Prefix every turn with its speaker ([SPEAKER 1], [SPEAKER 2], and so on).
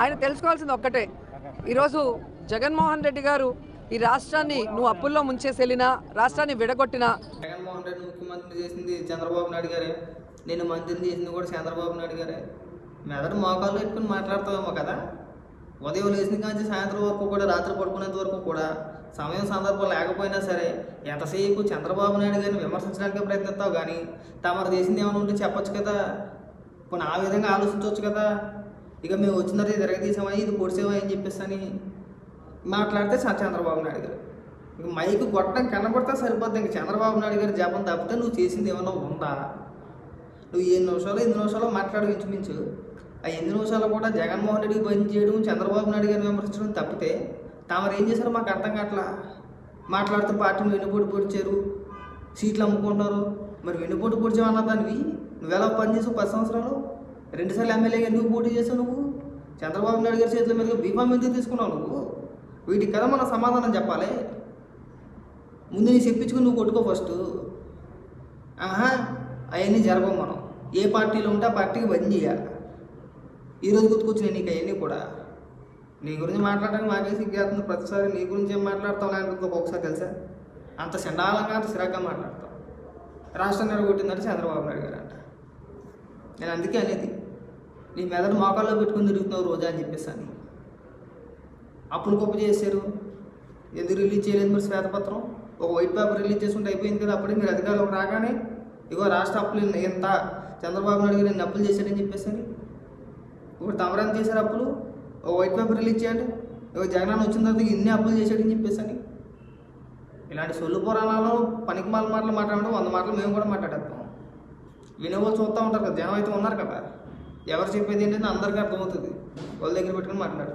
[SPEAKER 1] ఆయన తెలుసుకోవాల్సింది ఒక్కటే, ఈరోజు జగన్మోహన్ రెడ్డి గారు ఈ రాష్ట్రాన్ని నువ్వు అప్పుల్లో ముంచేసి వెళ్ళినా, రాష్ట్రాన్ని విడగొట్టినా,
[SPEAKER 2] జగన్మోహన్ రెడ్డి ముఖ్యమంత్రి చేసింది చంద్రబాబు నాయుడు గారే, నేను మంత్రిని చేసింది కూడా చంద్రబాబు నాయుడు గారే. మెదడు మోకాళ్ళు పెట్టుకుని మాట్లాడతావేమో కదా. ఉదయం లేచిన కాంచి సాయంత్రం వరకు కూడా, రాత్రి పడుకునేంత వరకు కూడా సమయం సందర్భం లేకపోయినా సరే ఎంతసేపు చంద్రబాబు నాయుడు గారిని విమర్శించడానికి ప్రయత్నిస్తావు. కానీ తమరు చేసింది ఏమైనా ఉంటే చెప్పొచ్చు కదా, కొన్ని ఆ విధంగా ఆలోచించవచ్చు కదా. ఇక మేము వచ్చిన తర్వాత తిరగతీసామని, ఇది పొడిసేమని అని చెప్పేసి అని మాట్లాడితే చంద్రబాబు నాయుడు గారు ఇక మైకు కొట్టడం కనబడితే సరిపోద్ది. ఇంక చంద్రబాబు నాయుడు గారు జపం తప్పితే నువ్వు చేసింది ఏమన్నా ఉందా? నువ్వు 8 నిమిషాలు 8 నిమిషాలు మాట్లాడు ఇంచుమించు. ఆ 8 నిమిషాలు కూడా జగన్మోహన్ రెడ్డికి బంద్ చేయడం, చంద్రబాబు నాయుడు గారిని విమర్శించడం తప్పితే తామరు ఏం చేశారో మాకు అర్థం కావట్లా. మాట్లాడుతూ పార్టీని వెన్నుపోటు పొడిచారు, సీట్లు అమ్ముకుంటారు. మరి వెన్నుపోటు పొడిచావన్న దానివి నువ్వెలా పనిచేసావు? 10 సంవత్సరాలు 2 సార్లు ఎమ్మెల్యేగా ఎందుకు పోటీ చేసావు? నువ్వు చంద్రబాబు నాయుడు గారి చేతుల మీద బీఫామ్ ఎందుకు తీసుకున్నావు? నువ్వు వీటికి కదా మనం సమాధానం చెప్పాలి. ముందు నీ చెప్పించుకుని నువ్వు కొట్టుకో ఫస్ట్. అవన్నీ జరగవు. మనం ఏ పార్టీలో ఉంటే ఆ పార్టీకి బంద్ చేయాలి. ఈరోజు గుర్తుకొచ్చినాయి నీకు అవన్నీ కూడా. నీ గురించి మాట్లాడడానికి మాకే సిగ్గేస్తుంది. ప్రతిసారి నీ గురించి ఏం మాట్లాడతావు లేకపోతే ఒక్కొక్కసారి తెలుసా, అంత చండాలంగా అంత సిరగ్గా మాట్లాడతావు. రాష్ట్రం నిలబొట్టిందంటే చంద్రబాబు నాయుడు గారు అంట. నేను అందుకే అనేది, నీ మెదడు మోకాల్లో పెట్టుకుని తిరుగుతున్నావు రోజా అని చెప్పేసి అని. అప్పుడు గొప్ప చేశారు, ఎందుకు రిలీజ్ చేయలేదు మరి శ్వేతపత్రం? ఒక వైట్ పేపర్ రిలీజ్ చేసుకుంటే అయిపోయింది కదా. అప్పుడే మీరు అధికారులకు రాగానే ఇగో రాష్ట్ర అప్పులు ఎంత చంద్రబాబు నాయుడు గారు ఎన్ని అప్పులు చేశాడని చెప్పేసి అని. ఇప్పుడు తమరాన్ని చేశారు అప్పులు, ఒక వైట్ పేపర్ రిలీజ్ చేయండి. ఇగో జగన్ వచ్చిన తర్వాత ఇన్ని అప్పులు చేశాడని చెప్పేసి అని. ఇలాంటి సొల్లు పురాణాలు పనికి మాటలు మాట్లాడడం 100 మాటలు మేము కూడా మాట్లాడేస్తాం. వినేవాళ్ళు చూస్తూ ఉంటారు కదా, జనం అయితే ఉన్నారు కదా. ఎవరు చెప్పేది ఏంటంటే అందరికీ అర్థమవుతుంది. వాళ్ళ దగ్గర పెట్టుకుని మాట్లాడు.